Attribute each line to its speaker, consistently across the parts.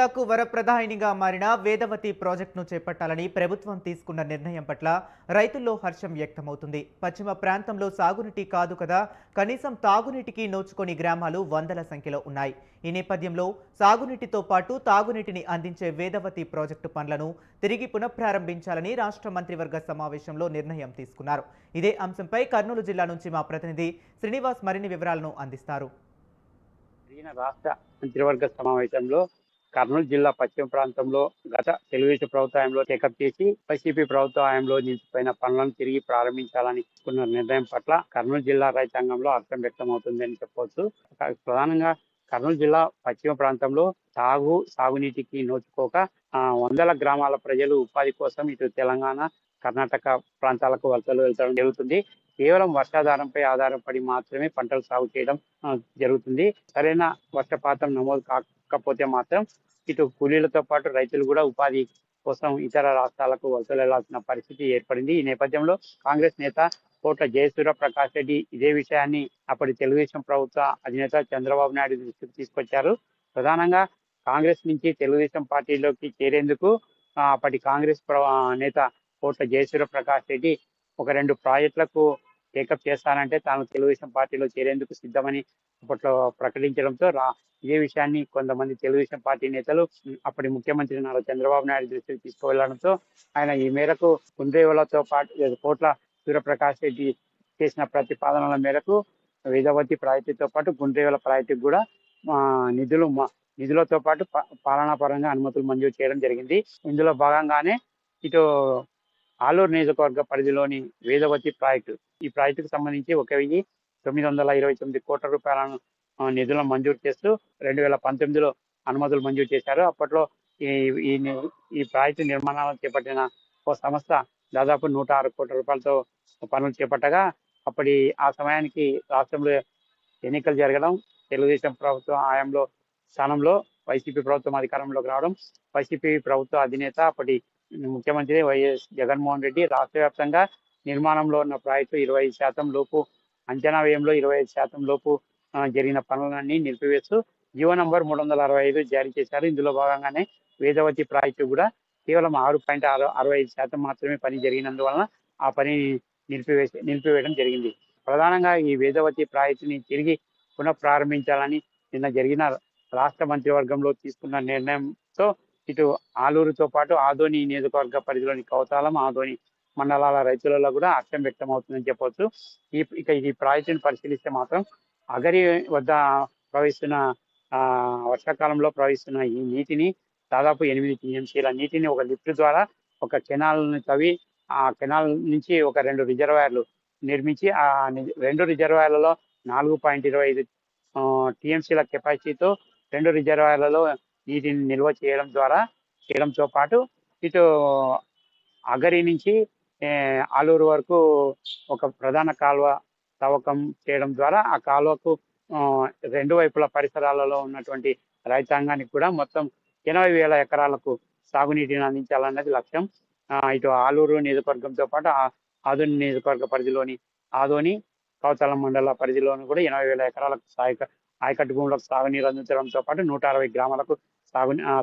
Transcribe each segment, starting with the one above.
Speaker 1: జిల్లాకు వరప్రదాయినిగా మారిన వేదవతి ప్రాజెక్టును చేపట్టాలని ప్రభుత్వం తీసుకున్న నిర్ణయం పట్ల రైతుల్లో హర్షం వ్యక్తమవుతుంది. పశ్చిమ ప్రాంతంలో సాగునీటి కాదు కదా, కనీసం తాగునీటికి నోచుకొని గ్రామాలు వందల సంఖ్యలో ఉన్నాయి. ఈ నేపథ్యంలో సాగునీటితో పాటు తాగునీటిని అందించే వేదవతి ప్రాజెక్టు పనులను తిరిగి పునఃప్రారంభించాలని రాష్ట్ర మంత్రివర్గ సమావేశంలో నిర్ణయం తీసుకున్నారు. ఇదే అంశంపై కర్నూలు జిల్లా నుంచి మా ప్రతినిధి శ్రీనివాస్ మరిన్ని వివరాలను అందిస్తారు.
Speaker 2: రాష్ట్ర మంత్రివర్గ సమావేశంలో కర్నూలు జిల్లా పశ్చిమ ప్రాంతంలో గత తెలుగుదేశం ప్రభుత్వ హయాంలో టేకప్ చేసి వైసీపీ ప్రభుత్వ హయాంలో నిలిచిపోయిన పనులను తిరిగి ప్రారంభించాలని తీసుకున్న నిర్ణయం పట్ల కర్నూలు జిల్లా రైతాంగంలో హర్షం వ్యక్తమవుతుందని చెప్పవచ్చు. ప్రధానంగా కర్నూలు జిల్లా పశ్చిమ ప్రాంతంలో సాగునీటికి నోచుకోక వందల గ్రామాల ప్రజలు ఉపాధి కోసం ఇటు తెలంగాణ, కర్ణాటక ప్రాంతాలకు వలసలు వెళ్తడం జరుగుతుంది. కేవలం వర్షాధారంపై ఆధారపడి మాత్రమే పంటలు సాగు చేయడం జరుగుతుంది. సరైన వర్షపాతం నమోదు కాకపోతే మాత్రం ఇటు కూలీలతో పాటు రైతులు కూడా ఉపాధి కోసం ఇతర రాష్ట్రాలకు వలసలు వెళ్లాల్సిన పరిస్థితి ఏర్పడింది. ఈ నేపథ్యంలో కాంగ్రెస్ నేత కోట్ల జయసూర్య ప్రకాష్ రెడ్డి ఇదే విషయాన్ని అప్పటి తెలుగుదేశం ప్రభుత్వ అధినేత చంద్రబాబు నాయుడు దృష్టికి తీసుకొచ్చారు. ప్రధానంగా కాంగ్రెస్ నుంచి తెలుగుదేశం పార్టీలోకి చేరేందుకు అప్పటి కాంగ్రెస్ నేత కోట్ల జయసూర్య ప్రకాష్ రెడ్డి ఒక 2 ప్రాజెక్టులకు టేకప్ చేస్తానంటే తాను తెలుగుదేశం పార్టీలో చేరేందుకు సిద్ధమని అప్పట్లో ప్రకటించడంతో ఇదే విషయాన్ని కొంతమంది తెలుగుదేశం పార్టీ నేతలు అప్పటి ముఖ్యమంత్రి నారా చంద్రబాబు నాయుడు దృష్టికి తీసుకువెళ్లడంతో ఆయన ఈ మేరకు కుండ్రేవులతో పాటు కోట్ల సూర్యప్రకాష్ రెడ్డి చేసిన ప్రతిపాదనల మేరకు వేదవతి ప్రాజెక్టుతో పాటు గుండ్రేవుల ప్రాజెక్టుకు కూడా నిధులతో పాటు పాలనా పరంగా అనుమతులు మంజూరు చేయడం జరిగింది. ఇందులో భాగంగానే ఇటు ఆలూరు నియోజకవర్గ పరిధిలోని వేదవతి ప్రాజెక్టు, ఈ ప్రాజెక్టుకు సంబంధించి 1,929 కోట్ల రూపాయలను నిధులను మంజూరు చేస్తూ 2019లో అనుమతులు మంజూరు చేశారు. అప్పట్లో ఈ ప్రాజెక్టు నిర్మాణాలను చేపట్టిన ఓ సంస్థ దాదాపు 106 కోట్ల రూపాయలతో పనులు చేపట్టగా అప్పటి ఆ సమయానికి రాష్ట్రంలో ఎన్నికలు జరగడం, తెలుగుదేశం ప్రభుత్వం హయాంలో స్థానంలో వైసీపీ ప్రభుత్వం అధికారంలోకి రావడం, వైసీపీ ప్రభుత్వ అధినేత అప్పటి ముఖ్యమంత్రి వైఎస్ జగన్మోహన్ రెడ్డి రాష్ట్ర వ్యాప్తంగా నిర్మాణంలో ఉన్న ప్రాజెక్టు 25% లోపు అంచనా వ్యయంలో 25% లోపు జరిగిన పనులన్నీ నిలిపివేస్తూ జీవో నంబర్ 365 జారీ చేశారు. ఇందులో భాగంగానే వేదవతి ప్రాజెక్టు కూడా కేవలం 6.65% మాత్రమే పని జరిగినందువలన ఆ పని నిలిపివేయడం జరిగింది. ప్రధానంగా ఈ వేదవతి ప్రాజెక్టుని తిరిగి పునఃప్రారంభించాలని నిన్న జరిగిన రాష్ట్ర మంత్రివర్గంలో తీసుకున్న నిర్ణయంతో ఇటు ఆలూరుతో పాటు ఆదోని నియోజకవర్గ పరిధిలోని కౌతాలం, ఆదోని మండలాల రైతులలో కూడా హర్షం వ్యక్తం అవుతుందని చెప్పవచ్చు. ఈ ప్రాజెక్టును పరిశీలిస్తే మాత్రం అగరి వద్ద ప్రవహిస్తున్న వర్షాకాలంలో ప్రవహిస్తున్న ఈ నీటిని దాదాపు 8 టీఎంసీల నీటిని ఒక లిఫ్ట్ ద్వారా ఒక కెనాల్ని తవ్వి ఆ కెనాల్ నుంచి ఒక 2 రిజర్వాయర్లు నిర్మించి ఆ 2 రిజర్వాయర్లలో 4.25 టీఎంసీల కెపాసిటీతో 2 రిజర్వాయర్లలో నీటిని నిల్వ చేయడంతో పాటు ఇటు అగరి నుంచి ఆలూరు వరకు ఒక ప్రధాన కాలువ తవ్వకం చేయడం ద్వారా ఆ కాలువకు 2 వైపుల పరిసరాలలో ఉన్నటువంటి రైతాంగానికి కూడా మొత్తం 80,000 ఎకరాలకు సాగునీటిని అందించాలన్నది లక్ష్యం. ఇటు ఆలూరు నియోజకవర్గంతో పాటు ఆదోని నియోజకవర్గ పరిధిలోని ఆదోని, కౌతాలం మండల పరిధిలోని కూడా 80,000 ఎకరాలకు ఆయకట్టు భూములకు సాగునీరు అందించడంతో పాటు 160 గ్రామాలకు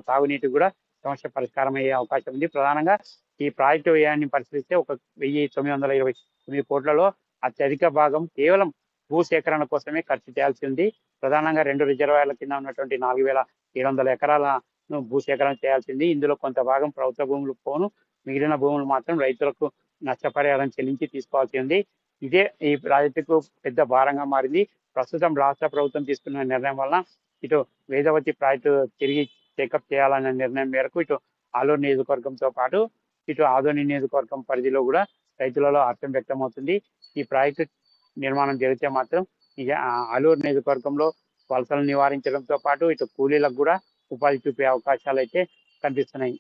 Speaker 2: తాగునీటి కూడా సమస్య పరిష్కారం అయ్యే అవకాశం ఉంది. ప్రధానంగా ఈ ప్రాజెక్టు వ్యయాన్ని పరిశీలిస్తే 1,929 కోట్లలో అత్యధిక భాగం కేవలం భూసేకరణ కోసమే ఖర్చు చేయాల్సి ఉంది. ప్రధానంగా 2 రిజర్వాయర్ల కింద ఉన్నటువంటి 4,700 ఎకరాలను భూసేకరణ చేయాల్సింది. ఇందులో కొంత భాగం ప్రభుత్వ భూములు పోను, మిగిలిన భూములు మాత్రం రైతులకు నష్టపరిహారం చెల్లించి తీసుకోవాల్సి ఉంది. ఇదే ఈ ప్రాజెక్టుకు పెద్ద భారంగా మారింది. ప్రస్తుతం రాష్ట్ర ప్రభుత్వం తీసుకున్న నిర్ణయం వలన ఇటు వేదవతి ప్రాజెక్టు తిరిగి టేకప్ చేయాలనే నిర్ణయం మేరకు ఇటు ఆలూరు నియోజకవర్గంతో పాటు ఇటు ఆదోని నియోజకవర్గం పరిధిలో కూడా రైతులలో హర్షం వ్యక్తమవుతుంది. ఈ ప్రాజెక్టు నిర్మాణం జరిగితే మాత్రం ఇక ఆలూరు నియోజకవర్గంలో వలసలు నివారించడంతో పాటు ఇటు కూలీలకు కూడా ఉపాధి చూపే అవకాశాలు అయితే కనిపిస్తున్నాయి.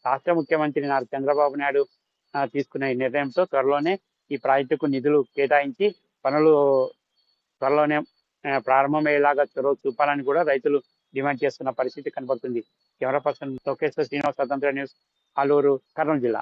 Speaker 2: రాష్ట్ర ముఖ్యమంత్రి నారా చంద్రబాబు నాయుడు తీసుకున్న ఈ నిర్ణయంతో త్వరలోనే ఈ ప్రాజెక్టుకు నిధులు కేటాయించి పనులు త్వరలోనే ప్రారంభమయ్యేలాగా చొరవ చూపాలని కూడా రైతులు డిమాండ్ చేస్తున్న పరిస్థితి కనబడుతుంది. కెమెరా పర్సన్ లోకేష్, శ్రీనివాస్, స్వతంత్ర న్యూస్, ఆలూరు, కర్నూలు జిల్లా.